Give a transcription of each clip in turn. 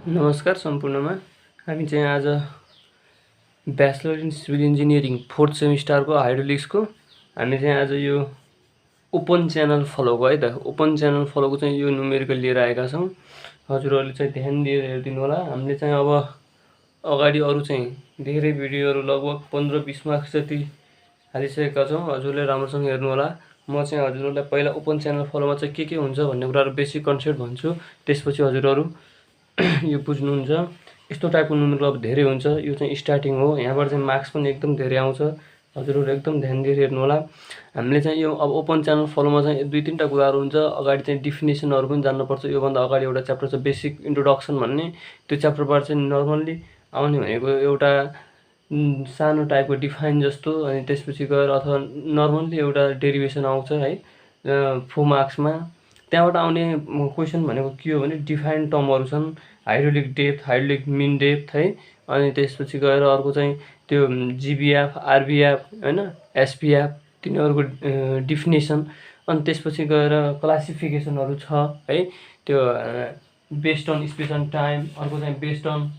नमस्कार सम्पूर्णमा। हामी चाहिँ आज bachelor in civil engineering 4th सेमिस्टरको हाइड्रोलिक्सको हामी चाहिँ आज यो ओपन च्यानल फलोको है त ओपन च्यानल फलोको चाहिँ यो न्युमेरिकल लिएर आएका छौँ। हजुरहरूले चाहिँ ध्यान दिएर हेरिदिनु होला। हामीले चाहिँ अब अगाडि अरू चाहिँ धेरै भिडियोहरू लगभग 15-20 मार्क्स जति हालिसकेका छौँ। हजुरले राम्रोसँग हेर्नु होला। म चाहिँ हजुरहरूलाई पहिला ओपन च्यानल फलोमा चाहिँ के हुन्छ भन्ने कुराहरू बेसिक कन्सेप्ट भन्छु, त्यसपछि हजुरहरू यो बुझ्नुहुन्छ। यस्तो टाइपको न्युमेरिकल अब धेरै हुन्छ। यो चाहिँ स्टार्टिङ हो, यहाँबाट चाहिँ मार्क्स पनि एकदम धेरै आउँछ। हजुरहरू एकदम ध्यान दिएर हेर्नु होला। हामीले चाहिँ यो अब ओपन च्यानल फलोमा चाहिँ 2-3टा कुराहरू हुन्छ। अगाडि चाहिँ डिफिनेसनहरू पनि जान्नुपर्छ। योभन्दा अगाडि एउटा च्याप्टर छ बेसिक इन्ट्रोडक्सन भन्ने, त्यो च्याप्टरबाट चाहिँ नर्मल्ली आउने भनेको एउटा सानो टाइपको डिफाइन जस्तो, अनि त्यसपछि गएर अथवा नर्मल्ली एउटा डेरिभेसन आउँछ है 4 मार्क्समा। त्यहाँबाट आउने क्वेसन भनेको के हो भने डिफाइन टर्महरू छन्, hydraulic depth, hydraulic mean depth है। अनि त्यसपछि गएर अर्को चाहिँ त्यो जिबिएफ, आरबिएफ हैन, एसपिएफ, तिनीहरूको डिफिनेसन। अनि त्यसपछि गएर क्लासिफिकेसनहरू छ है, त्यो based on space and time, अर्को चाहिँ based on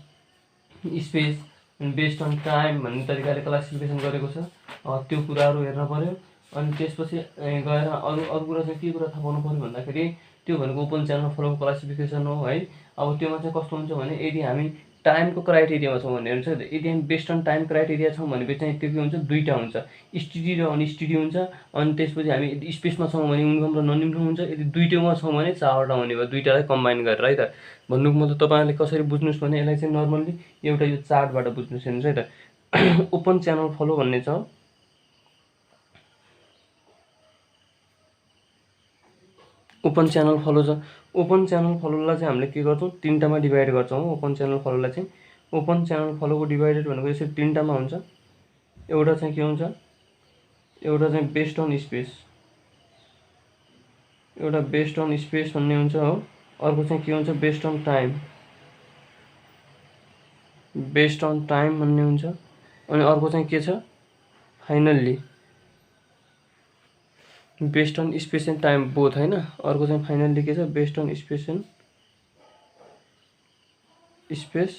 space based on time भन्ने तरिकाले क्लासिफिकेसन गरेको छ। त्यो कुराहरू हेर्न पर्यो। अनि त्यसपछि गएर अरू कुरा चाहिँ के कुरा थाहा पाउनु पर्यो भन्दाखेरि त्यो भनेको ओपन च्यानल फलोको क्लासिफिकेसन हो है। अब त्योमा चाहिँ कस्तो हुन्छ भने यदि हामी टाइमको क्राइटेरियामा छौँ भने हुन्छ, यदि हामी बेस्ड अन टाइम क्राइटेरिया छौँ भनेपछि चाहिँ त्यो के हुन्छ, दुईवटा हुन्छ, स्टडी र अनस्टडी हुन्छ। अनि त्यसपछि हामी यदि स्पेसमा छौँ भने युनिफर्म र नन युनिफर्म हुन्छ। यदि दुईटैमा छौँ भने 4वटा हुने भयो, दुईटालाई कम्बाइन गरेर है त। भन्नुको मतलब तपाईँहरूले कसरी बुझ्नुहोस् भने यसलाई चाहिँ नर्मल्ली एउटा यो चार्टबाट बुझ्नुहोस्। हेर्नुहोस् है त, ओपन च्यानल फलो भन्ने छ। ओपन च्यानल फलो छ। ओपन च्यानल फलोलाई चाहिँ हामीले के गर्छौँ, 3टामा डिभाइड गर्छौँ। ओपन च्यानल फलोलाई चाहिँ ओपन च्यानल फलोको डिभाइडेड भनेको यसरी 3टामा हुन्छ। एउटा चाहिँ के हुन्छ, एउटा चाहिँ बेस्ड अन स्पेस, एउटा बेस्ड अन स्पेस भन्ने हुन्छ हो। अर्को चाहिँ के हुन्छ, based on time, based on time भन्ने हुन्छ। अनि अर्को चाहिँ के छ, finally based on space and time both हैन। अर्को चाहिँ फाइनल्ली के छ, based on space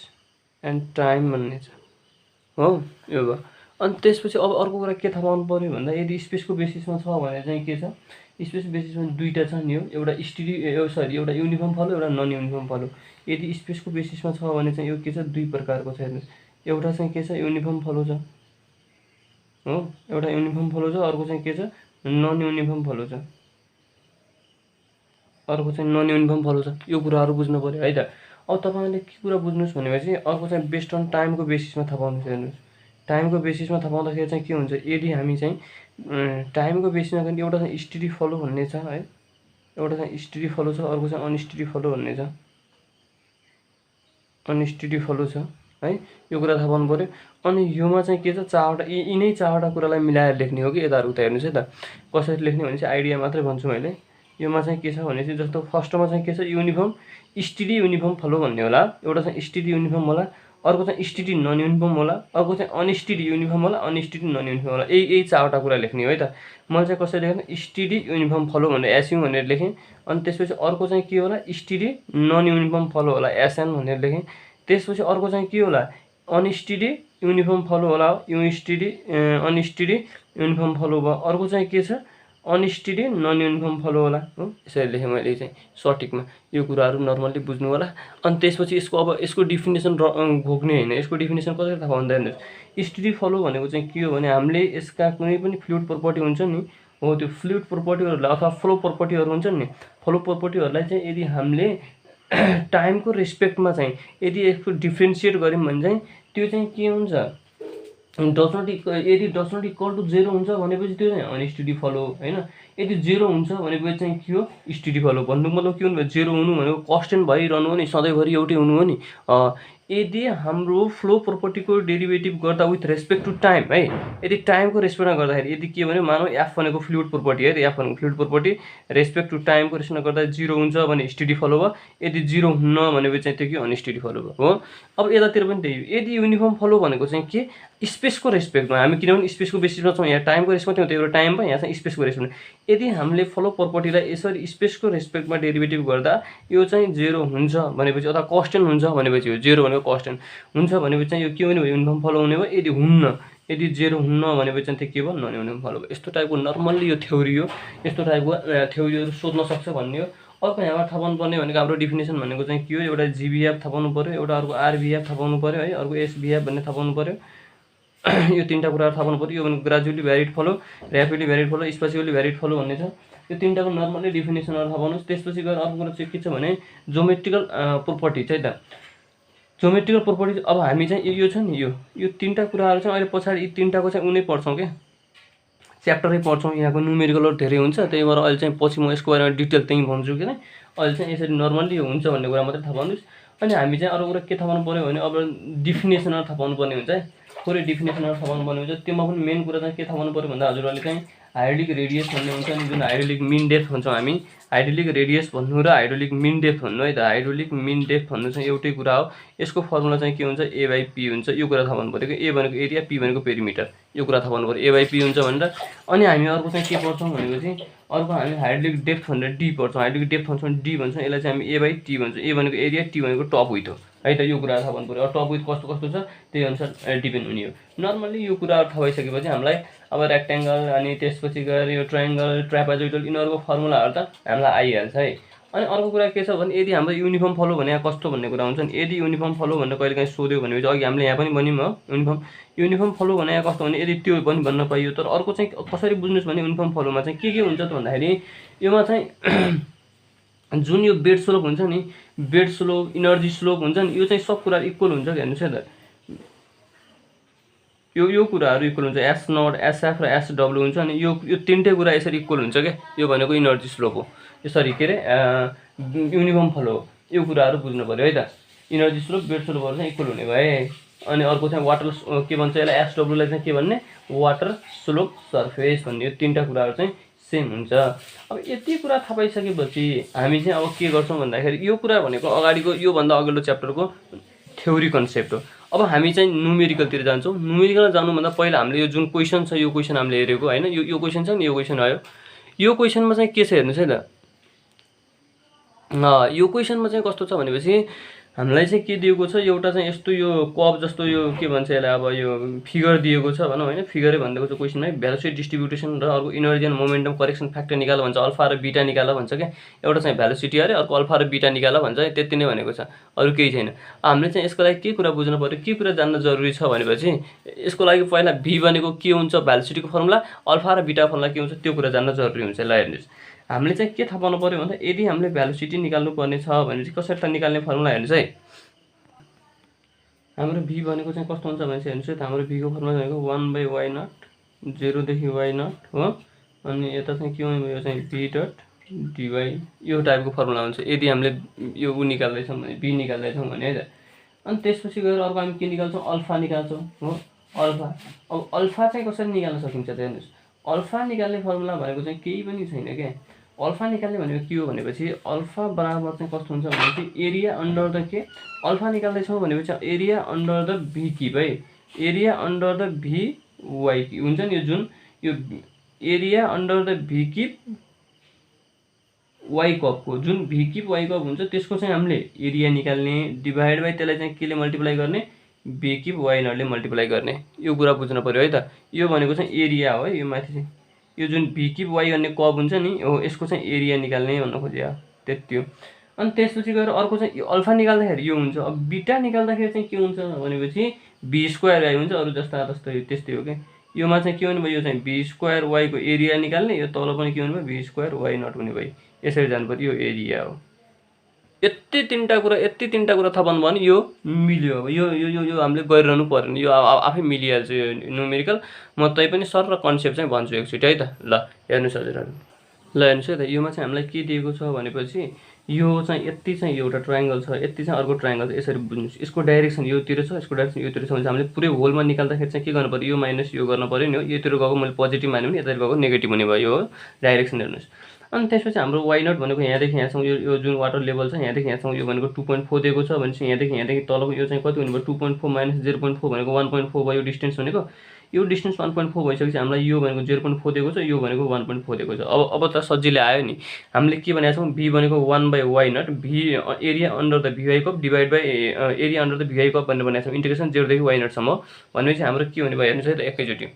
and time भन्ने छ हो। यो भयो। अनि त्यसपछि अब अर्को कुरा के थाहा पाउनु पर्यो भन्दा यदि स्पेसको बेसिसमा छ भने चाहिँ के छ, स्पेस बेसिसमा दुईवटा छ नि हो, एउटा एउटा युनिफर्म फलो, एउटा नन युनिफर्म फलो। यदि स्पेसको बेसिसमा छ भने चाहिँ यो के छ, दुई प्रकारको छ। हेर्नुहोस्, एउटा चाहिँ के छ, युनिफर्म फलो छ हो, एउटा युनिफर्म फलो छ। अर्को चाहिँ के छ, नन युनिफर्म फलो छ, अर्को चाहिँ नन युनिफर्म फलो छ। यो कुराहरू बुझ्नु पर्यो है त। अब तपाईँले के कुरा बुझ्नुहोस् भनेपछि अर्को चाहिँ बेस्ड अन टाइमको बेसिसमा थाहा पाउनुहोस्। हेर्नुहोस्, टाइमको बेसिसमा थाहा पाउँदाखेरि चाहिँ के हुन्छ, यदि हामी चाहिँ टाइमको बेसिसमा चाहिँ एउटा चाहिँ स्टडी फलो भन्ने छ है, एउटा चाहिँ स्टडी फलो छ, अर्को चाहिँ अनस्टडी फलो भन्ने छ, अनस्टडी फलो छ है। यो कुरा थाहा पाउनु पर्यो। अनि योमा चाहिँ के छ, चारवटा यिनै चारवटा कुरालाई मिलाएर लेख्ने हो कि यता उता। हेर्नुहोस् है त, कसरी लेख्ने भने चाहिँ आइडिया मात्रै भन्छु मैले। योमा चाहिँ के छ भने चाहिँ जस्तो फर्स्टमा चाहिँ के छ, युनिफर्म स्टडी युनिफर्म फलो भन्ने होला, एउटा चाहिँ स्टडी युनिफर्म होला, अर्को चाहिँ स्टडी नन युनिफर्म होला, अर्को चाहिँ अनस्टडी युनिफर्म होला, अनस्टडी नन युनिफर्म होला। यही चारवटा कुरा लेख्ने हो है त। मैले चाहिँ कसरी लेखेँ, स्टडी युनिफर्म फलो भनेर एसयु भनेर लेखेँ। अनि त्यसपछि अर्को चाहिँ के होला, स्टडी नन युनिफर्म फलो होला, एसएन भनेर लेखेँ। त्यसपछि अर्को चाहिँ के होला, अनस्टडी युनिफर्म फलो होला, अनस्टडी युनिफर्म फलो भयो। अर्को चाहिँ के छ, अनस्टडी नन युनिफर्म फलो होला हो। यसरी लेखेँ मैले चाहिँ सठिकमा। यो कुराहरू नर्मल्ली बुझ्नु होला। अनि त्यसपछि यसको डिफिनेसन घोक्ने होइन, यसको डिफिनेसन कसरी थाहा पाउँदा हेर्नुहोस्, स्टडी फलो भनेको चाहिँ के हो भने हामीले यसका कुनै पनि फ्लुइड प्रोपर्टी हुन्छ नि हो, त्यो फ्लुइड प्रोपर्टीहरूलाई अथवा फ्लो प्रोपर्टीहरू हुन्छ नि, फ्लो प्रोपर्टीहरूलाई चाहिँ यदि हामीले टाइमको रेस्पेक्टमा चाहिँ यदि यसको डिफ्रेन्सिएट गऱ्यौँ भने चाहिँ त्यो चाहिँ के हुन्छ, यदि डज नट इक्वल टु 0 हुन्छ भनेपछि त्यो चाहिँ अनस्टडी फलो होइन। यदि 0 हुन्छ भनेपछि चाहिँ के हो, स्टडी फलो। भन्नुको मतलब के हुनु भयो, 0 हुनु भनेको कन्स्टेन्ट भइरहनु हो नि, सधैँभरि एउटै हुनु हो नि। यदि हाम्रो फ्लो प्रोपर्टीको डेरिभेटिभ गर्दा विथ रेस्पेक्ट टु टाइम है, यदि टाइमको रेस्पेक्टमा गर्दाखेरि यदि के भन्यो, मानौ एफ भनेको फ्लुइड प्रोपर्टी है, एफ भनेको फ्लुइड प्रोपर्टी रेस्पेक्ट टु टाइमको रेस्पेक्टमा गर्दा 0 हुन्छ भने स्टडी फलो भयो, यदि 0 हुन्न भनेपछि चाहिँ त्यो के अनस्टडी फलो भयो हो। अब यतातिर पनि त्यही, यदि युनिफर्म फलो भनेको चाहिँ के, स्पेसको रेस्पेक्टमा हामी, किनभने स्पेसको बेसिसमा छौँ, यहाँ टाइमको रेस्पेक्टमा थियो, त्यो एउटा टाइम भयो, यहाँ चाहिँ स्पेसको रेस्पेक्टमा यदि हामीले फ्लो प्रपर्टीलाई यसरी स्पेसको रेस्पेक्टमा डेरिभेटिभ गर्दा यो चाहिँ 0 हुन्छ भनेपछि अथवा कन्स्टेन्ट हुन्छ भनेपछि हो 0 भनेको कन्स्टेन्ट हुन्छ भनेपछि चाहिँ यो के हुने भयो युनिफर्म फ्लो हुने भयो। यदि हुन्न यदि 0 हुन्न भनेपछि चाहिँ त्यो के भयो नन युनिफर्म फ्लो भयो। यस्तो टाइपको नर्मल्ली यो थ्योरी हो, यस्तो टाइपको थ्योरीहरू सोध्न सक्छ भन्ने हो। अर्को यहाँबाट थाहा पाउनुपर्ने भनेको हाम्रो डिफिनेसन भनेको चाहिँ के हो, एउटा जीबीएफ थाहा पाउनु पऱ्यो, एउटा अर्को आरबीएफ थाहा पाउनु पऱ्यो है, अर्को एसबीएफ भन्ने थाहा पाउनु पऱ्यो। यो तीनटा कुराहरू थाहा पाउनु पऱ्यो। यो भनेको gradually varied flow, rapidly varied flow, spatially varied flow भन्ने छ। यो तीनटाको नर्मली डिफिनेसनहरू थाहा पाउनुहोस्। त्यसपछि गएर अर्को कुरा चाहिँ के छ भने जोमेट्रिकल प्रोपर्टी चाहिँ त जोमेट्रिकल प्रोपर्टी। अब हामी चाहिँ यो छ नि यो तीनटा कुराहरू चाहिँ अहिले पछाडि यी तीनटाको चाहिँ उनै पढ्छौँ क्या, च्याप्टरै पढ्छौँ। यहाँको न्युमेरिकलहरू धेरै हुन्छ, त्यही भएर अहिले चाहिँ पछि म यसको बारेमा डिटेल त्यहीँ भन्छु कि अहिले चाहिँ यसरी नर्मल्ली यो हुन्छ भन्ने कुरा मात्रै थाहा पाउनुहोस्। अनि हामी चाहिँ अरू कुरा के थाहा पाउनु पऱ्यो भने अब डिफिनेसनहरू थाहा पाउनुपर्ने हुन्छ है, थोरै डिफिनेसनहरू थाहा पाउनुपर्ने हुन्छ। त्योमा पनि मेन कुरा चाहिँ के थाहा पाउनु पऱ्यो भन्दा हजुरहरूले चाहिँ हाइड्रोलिक रेडियस भन्ने हुन्छ नि, जुन हाइड्रोलिक मिन डेप्थ भन्छौँ हामी। हाइड्रोलिक रेडियस भन्नु र हाइड्रोलिक मिन डेप्थ भन्नु है त। हाइड्रोलिक मिन डेप्थ भन्नु चाहिँ एउटै कुरा हो। यसको फर्मुला चाहिँ के हुन्छ, A/P हुन्छ। यो कुरा थाहा पाउनु पऱ्यो कि A भनेको एरिया, P भनेको पेरिमिटर, यो कुरा थाहा पाउनु पऱ्यो A/P हुन्छ भनेर। अनि हामी अर्को चाहिँ के पढ्छौँ भनेपछि अर्को हामी हाइड्रोलिक डेप्थ भनेर D पढ्छौँ। हाइड्रोलिक डेप्थ भन्छौँ D भन्छौँ, यसलाई चाहिँ हामी A/T भन्छौँ। A भनेको एरिया, T भनेको टप विथ हो है त। यो कुरा थाहा पाउनु पऱ्यो। टप विथ कस्तो कस्तो छ त्यही अनुसार डिपेन्ड हुने हो। नर्मल्ली यो कुराहरू थाहा भइसकेपछि हामीलाई अब रेक्ट्याङ्गल अनि त्यसपछि गएर यो ट्रायङ्गल, ट्रापेजोइडल यिनीहरूको फर्मुलाहरू त हामीलाई आइहाल्छ है। अनि अर्को कुरा के छ भने यदि हाम्रो युनिफर्म फ्लो भने यहाँ कस्तो भन्ने कुरा हुन्छ नि। यदि युनिफर्म फ्लो भनेर कहिले काहीँ सोध्यो भनेपछि अघि हामीले यहाँ पनि भन्यौँ हो युनिफर्म फ्लो भने यहाँ कस्तो भने यदि त्यो पनि भन्न पाइयो। तर अर्को चाहिँ कसरी बुझ्नुहोस् भने युनिफर्म फ्लोमा चाहिँ के हुन्छ त भन्दाखेरि योमा चाहिँ जुन यो बेड स्लोप हुन्छ नि, बेड स्लोप, इनर्जी स्लोप हुन्छ नि, यो चाहिँ सब कुरा इक्वल हुन्छ कि हेर्नुहोस् है त। यो कुराहरू इक्वल हुन्छ, S0, SF र SW हुन्छ। अनि यो तीनटै कुरा यसरी इक्वल हुन्छ क्या। यो भनेको इनर्जी स्लोप हो, यसरी के अरे युनिफर्म फ्लो हो। यो कुराहरू बुझ्नु पऱ्यो है त। इनर्जी स्लोप, बेड स्लोपहरू चाहिँ इक्वल हुने भए। अनि अर्को चाहिँ वाटर के भन्छ यसलाई, SW लाई चाहिँ के भन्ने, वाटर स्लोप सर्फेस भन्ने। यो तीनटा कुराहरू चाहिँ सेम हुन्छ। अब यति कुरा थाहा पाइसकेपछि हामी चाहिँ अब के गर्छौँ भन्दाखेरि यो कुरा भनेको अगाडिको योभन्दा अघिल्लो च्याप्टरको थ्योरी कन्सेप्ट हो। अब हामी चाहिँ न्युमेरिकलतिर जान्छौँ। न्युमेरिकल जानुभन्दा पहिला हामीले यो जुन क्वेसन छ यो क्वेसन हामीले हेरेको होइन, यो क्वेसन छ नि, यो क्वेसन आयो। यो क्वेसनमा चाहिँ के छ हेर्नुहोस् है त। यो क्वेसनमा चाहिँ कस्तो छ भनेपछि हामीलाई चाहिँ के दिएको छ, एउटा चाहिँ यस्तो यो कप जस्तो यो के भन्छ यसलाई, अब यो फिगर दिएको छ भनौँ होइन, फिगरै भनिदिएको छ क्वेसनमै। भेलोसिटी डिस्ट्रिब्युसन र अर्को energy and momentum correction factor निकाल भन्छ, अल्फा र बिटा निकाल भन्छ क्या। एउटा चाहिँ भेलोसिटी अरे, अर्को अल्फा र बिटा निकाल भन्छ, त्यति नै भनेको छ, अरू केही छैन। हामीले चाहिँ यसको लागि के कुरा बुझ्नु पऱ्यो, के कुरा जान्न जरुरी छ भनेपछि यसको लागि पहिला भी भनेको के हुन्छ, भेलोसिटीको फर्मुला, अल्फा र बिटा फर्मुला के हुन्छ त्यो कुरा जान्न जरुरी हुन्छ। ल हेर्नुहोस्, हामीले चाहिँ के थाहा पाउनु पऱ्यो भन्दा यदि हामीले भेलोसिटी निकाल्नु पर्ने छ भने चाहिँ कसरी निकाल्ने फर्मुला हेर्नुहोस् है। हाम्रो भी भनेको चाहिँ कस्तो हुन्छ भने चाहिँ हेर्नुहोस् है त। हाम्रो भीको फर्मुला भनेको 1/y0, 0 देखि y0 हो। अनि यता चाहिँ के हुने भयो चाहिँ v डट dy, यो टाइपको फर्मुला हुन्छ यदि हामीले यो निकाल्दैछौँ भने, भी निकाल्दैछौँ भने है त। अनि त्यसपछि गएर अर्को हामी के निकाल्छौँ, अल्फा निकाल्छौँ हो। अल्फा, अब अल्फा चाहिँ कसरी निकाल्न सकिन्छ त हेर्नुहोस्। अल्फा निकाल्ने फर्मुला भनेको चाहिँ केही पनि छैन क्या। अल्फा निकाल्ने भनेको के हो भनेपछि अल्फा बराबर चाहिँ कस्तो हुन्छ भनेपछि एरिया अन्डर द के, अल्फा निकाल्दैछौँ भनेपछि area under the V cube है। Area under the V y cube हुन्छ नि, यो जुन यो area under the V cube y कपको जुन भी क्युब वाइ कप हुन्छ त्यसको चाहिँ हामीले एरिया निकाल्ने, डिभाइड बाई त्यसलाई चाहिँ केले मल्टिप्लाई गर्ने, भी क्युब वाइ नटले मल्टिप्लाई गर्ने। यो कुरा बुझ्नु पऱ्यो है त। यो भनेको चाहिँ एरिया हो है, यो माथि चाहिँ यो जुन भी क्युब वाइ भन्ने कप हुन्छ नि हो, यसको चाहिँ एरिया निकाल्ने भन्न खोज्यो, त्यति हो। अनि त्यसपछि गएर अर्को चाहिँ यो अल्फा निकाल्दाखेरि यो हुन्छ। अब बिटा निकाल्दाखेरि चाहिँ के हुन्छ भनेपछि बी स्क्वायर वाइ हुन्छ, अरू जस्ता जस्तै त्यस्तै हो क्या। योमा चाहिँ के हुने भयो, यो चाहिँ बी स्क्वायर वाइको एरिया निकाल्ने, यो तल पनि के हुने भयो, बी स्क्वायर वाइ नट हुने भयो। यसरी जानु पर्यो, यो एरिया हो। यति तीनटा कुरा थाहा पाउनु भयो भने यो मिल्यो। अब यो यो यो यो हामीले गरिरहनु पर्दैन, यो आफै मिलिहाल्छ यो न्युमेरिकल। म तै पनि सर र कन्सेप्ट चाहिँ भन्छु एकचोटि है त। ल हेर्नुहोस् हजुरहरू, ल हेर्नुहोस् है त। योमा चाहिँ हामीलाई के दिएको छ भनेपछि यो चाहिँ यति चाहिँ एउटा ट्रायङ्गल छ, यति चाहिँ अर्को ट्रायङ्गल छ। यसरी बुझ्नुहोस्, यसको डाइरेक्सन योतिर छ, यसको डाइरेक्सन योतिर छ भने हामीले पुरै होलमा निकाल्दाखेरि चाहिँ के गर्नु पऱ्यो, यो माइनस यो गर्नु पऱ्यो नि हो। योतिर गएको मैले पोजिटिभ मान्यो भने यतातिर गएको नेगेटिभ हुने भयो हो डाइरेक्सन हेर्नुहोस्। अनि त्यसपछि हाम्रो वाइ नट भनेको यहाँदेखि यहाँसम्म यो जुन वाटर लेभल छ यहाँदेखि यहाँसम्म यो भनेको 2.4 दिएको छ भनेपछि यहाँदेखि तलको यो चाहिँ कति हुने भयो, 2.4 माइनस 0.4 भनेको 1.4 भयो डिस्टेन्स भनेको। यो डिस्टेन्स 1.4 भइसकेपछि हामीलाई यो भनेको 0.4 दिएको छ, यो भनेको 1.4 दिएको छ। अब त सजिलै आयो नि। हामीले के भनेका छौँ, b भनेको 1/y0 v area under the vy cup divide by area under the vy cup भनेर भनेका छौँ। इन्टिग्रेसन 0 देखि y0 सम्म भनेपछि हाम्रो के हुने भयो हेर्नुहोस् है त एकैचोटि।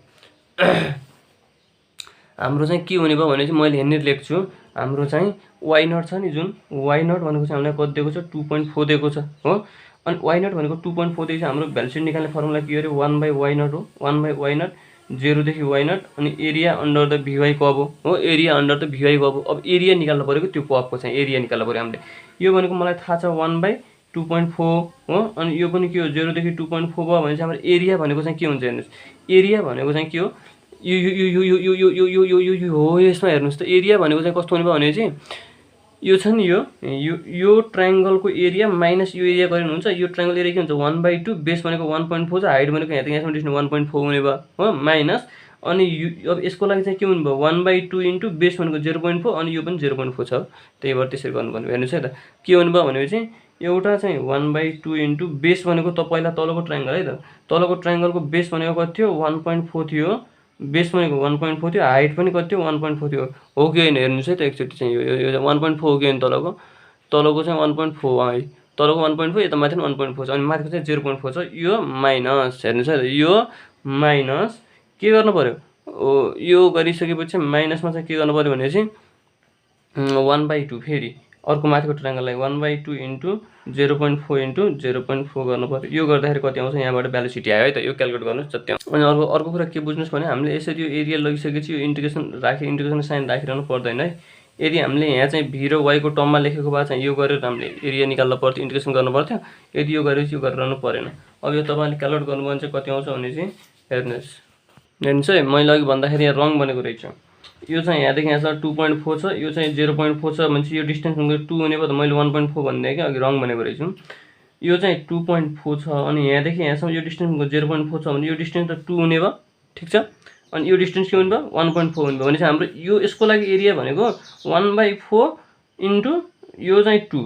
हाम्रो चाहिँ के हुने भयो भने चाहिँ मैले यहाँनिर लेख्छु, हाम्रो चाहिँ y0 छ नि, जुन y0 भनेको चाहिँ हामीलाई कति दिएको छ, 2.4 दिएको छ हो। अनि y0 भनेको 2.4 दिएको छ, हाम्रो भ्यालु निकाल्ने फर्मुला के अरे 1/y0 हो। 1/y0 0 देखि y0 अनि एरिया अन्डर द vy कब हो, एरिया अन्डर द vy कब। अब एरिया निकाल्नु परेको, त्यो कबको चाहिँ एरिया निकाल्नु पऱ्यो हामीले। यो भनेको मलाई थाहा छ 1/2.4 हो। अनि यो पनि के हो, 0 देखि 2.4 भयो भने चाहिँ हाम्रो एरिया भनेको चाहिँ के हुन्छ हेर्नुहोस्, एरिया भनेको चाहिँ के हो, यो यो यो यो यो यो यो यो यो यो यो हो। यसमा हेर्नुहोस् त एरिया भनेको चाहिँ कस्तो हुने भयो भने चाहिँ यो छ नि, यो ट्रायङ्गलको एरिया माइनस यो एरिया गरेर हुन्छ। यो ट्रायङ्गल एरिया के हुन्छ 1/2, बेस भनेको 1.4 छ, हाइट भनेको यहाँसम्म डिस्टेन्स 1.4 हुने भयो हो, माइनस अनि अब यसको लागि चाहिँ के हुने भयो 1/2 इन्टु बेस भनेको 0.4 अनि यो पनि 0.4 छ, त्यही भएर त्यसरी गर्नुपर्ने। हेर्नुहोस् है त के हुने भयो भनेपछि एउटा चाहिँ 1/2 इन्टु बेस भनेको त पहिला तलको ट्रायङ्गल है त, तलको ट्रायङ्गलको बेस भनेको कति थियो 1.4 थियो, बेस भनेको 1.4 थियो, हाइट पनि कति थियो 1.4 थियो हो कि होइन। हेर्नुहोस् है त एकचोटि चाहिँ यो 1.4 हो कि होइन, तलको चाहिँ 1.4 है, तलको 1.4 यता माथि 1.4 छ, अनि माथिको चाहिँ 0.4 छ। यो माइनस, हेर्नुहोस् है त यो माइनस के गर्नु पऱ्यो, यो गरिसकेपछि माइनसमा चाहिँ के गर्नु पऱ्यो भनेपछि 1/2 फेरि अर्को माथिको ट्रायङ्गललाई 1/2 इन्टु 0.4 इन्टु 0.4 गर्नु पऱ्यो। यो गर्दाखेरि कति आउँछ, यहाँबाट भ्यालुसिटी आयो है त, यो क्यालकुलेट गर्नुहोस् जति आउँछ। अनि अर्को कुरा के बुझ्नुहोस् भने हामीले यसरी यो एरिया लगिसकेपछि यो इन्टिग्रेसन साइन राखिरहनु पर्दैन है। यदि हामीले यहाँ चाहिँ v र y को टर्ममा लेखेको भए चाहिँ यो गरेर हामीले एरिया निकाल्नु पर्थ्यो, इन्टिग्रेसन गर्नु पर्थ्यो। यदि यो गरेपछि यो गरिरहनु परेन। अब यो तपाईँले क्यालकुलेट गर्नुभयो भने चाहिँ कति आउँछ भने चाहिँ हेर्नुहोस् है, मैले अघि भन्दाखेरि यहाँ रङ बनेको रहेछ। यो चाहिँ यहाँदेखि यहाँसम्म 2.4 छ, यो चाहिँ 0.4 छ भने चाहिँ यो डिस्टेन्स भनेको 2 हुने भयो त, मैले 1.4 भनिदिएँ कि अघि रङ भनेको रहेछु। यो चाहिँ 2.4 छ अनि यहाँदेखि यहाँसम्म यो डिस्टेन्स भनेको 0.4 छ भने यो डिस्टेन्स त 2 हुने भयो, ठिक छ। अनि यो डिस्टेन्स के हुने भयो 1.4 हुने भयो भने चाहिँ हाम्रो यो यसको लागि एरिया भनेको 1/4 इन्टु यो चाहिँ 2,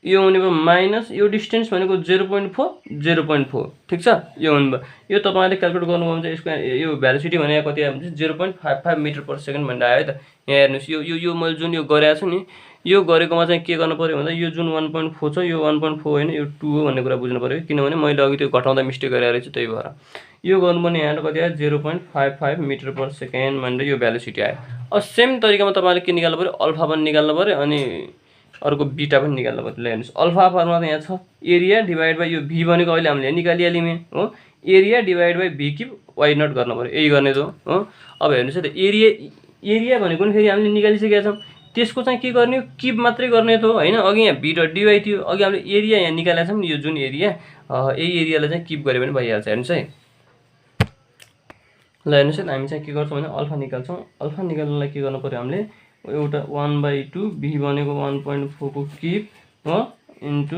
यो हुने भयो माइनस यो डिस्टेन्स भनेको 0.4 ठिक छ, यो हुने भयो। यो तपाईँले क्यालकुलेट गर्नुभयो भने चाहिँ यसको यो भ्यालुसिटी भने कति आयो भने 0.55 मिटर पर सेकेन्ड भनेर आयो है त। यहाँ हेर्नुहोस् यो मैले जुन यो गरेको छु नि, यो गरेकोमा चाहिँ के गर्नु पऱ्यो भन्दा यो जुन 1.4 छ यो 1.4 होइन यो 2 हो भन्ने कुरा बुझ्नु पऱ्यो, किनभने मैले अघि त्यो घटाउँदा मिस्टेक गरेर रहेछु, त्यही भएर यो गर्नुपर्ने यहाँ कति आयो 0.55 मिटर पर सेकेन्ड भनेर यो भ्यालुसिटी आयो। अब सेम तरिकामा तपाईँले के निकाल्नु पऱ्यो, अल्फा पनि निकाल्नु पऱ्यो अनि अर्को बीटा पनि निकाल्नु पऱ्यो। ल हेर्नुहोस् अल्फा फर्मुला त यहाँ छ, एरिया डिभाइड बाई यो भी भनेको अहिले हामीले निकालिहाल्यौँ हो, area divide by B cube y0 गर्नु पऱ्यो, यही गर्ने त हो। अब हेर्नुहोस् है त एरिया भनेको पनि फेरि हामीले निकालिसकेका छौँ, त्यसको चाहिँ के गर्ने, क्युब मात्रै गर्ने त हो होइन। अघि यहाँ भी डट डिवाई थियो, अघि हामीले एरिया यहाँ निकालेका छौँ नि, यो जुन एरिया यही एरियालाई चाहिँ क्युब गऱ्यो भने भइहाल्छ। हेर्नुहोस् है ल, हेर्नुहोस् है त हामी चाहिँ के गर्छौँ भने अल्फा निकाल्छौँ। अल्फा निकाल्नलाई के गर्नु पऱ्यो हामीले एउटा 1/2 भी भनेको 1.4 को क्युब हो इन्टु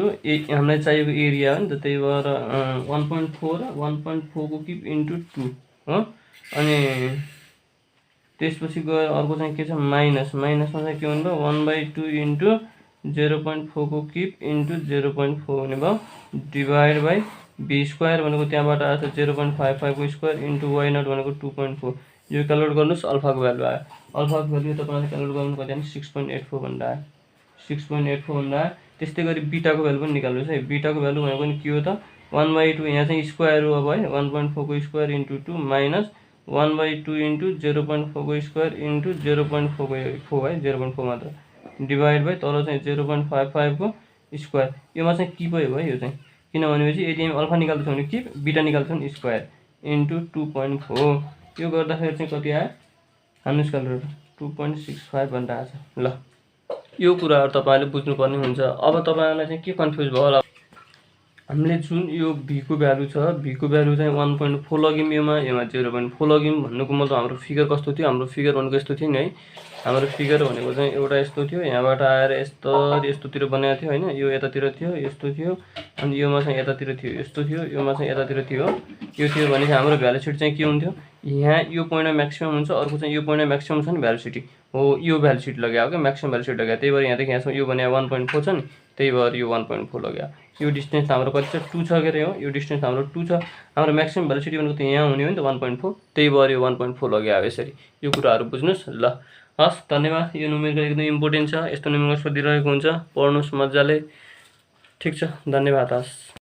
हामीलाई चाहिएको एरिया हो नि त, त्यही भएर 1.4 को क्युब इन्टु 2 हो। अनि त्यसपछि गएर अर्को चाहिँ के छ माइनसमा चाहिँ के हुने भयो 1/2 इन्टु 0.4 को क्युब इन्टु 0.4 हुने भयो डिभाइड बाई बी स्क्वायर भनेको त्यहाँबाट आएको 0.55 को स्क्वायर इन्टु y0 भनेको 2.4। यो क्यालकुलेट गर्नुहोस् अल्फाको भ्यालु आयो। अल्फाको भ्यालु तपाईँले क्यालकुलेट गर्नु कति आयो 6.84 भनेर आयो, 6.84 भनेर आयो। त्यस्तै गरी बीटाको भ्यालु पनि निकाल्नुहोस् है। बीटाको भ्यालु भनेको नि के हो त 1/2 यहाँ चाहिँ स्क्वायर हो अब है, 1.4 को स्क्वायर इन्टु 2 माइनस 1/2 इन्टु 0.4 को स्क्वायर इन्टु 0.4 है, 0.4 मात्र डिभाइड बाई तल चाहिँ 0.55 को स्क्वायर। योमा चाहिँ कि भयो है, यो चाहिँ किनभनेपछि यदि हामी अल्फा निकाल्दैछौँ भने कि बीटा निकाल्छौँ भने स्क्वायर इन्टु 2.4। यो गर्दाखेरि चाहिँ कति आयो हान्नुहोस् क्यालकुलेटर 2.65 भनेर आएको छ। ल यो कुराहरू तपाईँले बुझ्नुपर्ने हुन्छ। अब तपाईँलाई चाहिँ के कन्फ्युज भयो होला, हामीले जुन यो भी को भ्यालु छ, भी को भ्यालु चाहिँ 1.4 लग्यौँ, योमा 0.4 लग्यौँ भन्नुको मतलब हाम्रो फिगर कस्तो थियो, हाम्रो फिगर भनेको यस्तो थियो नि है। हाम्रो फिगर भनेको चाहिँ एउटा यस्तो थियो, यहाँबाट आएर यस्तोतिर बनाएको थियो होइन, यो यतातिर थियो यस्तो थियो, अनि योमा चाहिँ यतातिर थियो यस्तो थियो, योमा चाहिँ यतातिर थियो यो थियो भने चाहिँ हाम्रो भ्यालुसिटी चाहिँ के हुन्थ्यो, यहाँ यो पोइन्टमा म्याक्सिमम हुन्छ, अर्को चाहिँ यो पोइन्टमा म्याक्सिमम छ नि भ्यालुसिटी हो, यो भ्यालुसिटी लगायो क्या, म्याक्सिमम भ्यालुसिटी लगायो। त्यही भएर यहाँदेखि यहाँसम्म यो भने 1.4 छ नि, त्यही भएर यो 1.4 लग्यो। यो डिस्टेन्स हाम्रो कति छ 2 छ के अरे हो, यो डिस्टेन्स हाम्रो 2 छ। हाम्रो म्याक्सिमम भेलोसिटी भनेको त यहाँ हुने हो नि त 1.4, त्यही भएर यो 1.4 लग्यो अब यसरी। यो कुराहरू बुझ्नुहोस् ल। हस् धन्यवाद। यो न्युमेरिकल एकदम इम्पोर्टेन्ट छ, यस्तो न्युमेरिकल सोधिरहेको हुन्छ, पढ्नुहोस् मजाले। ठिक छ, धन्यवाद। हस्।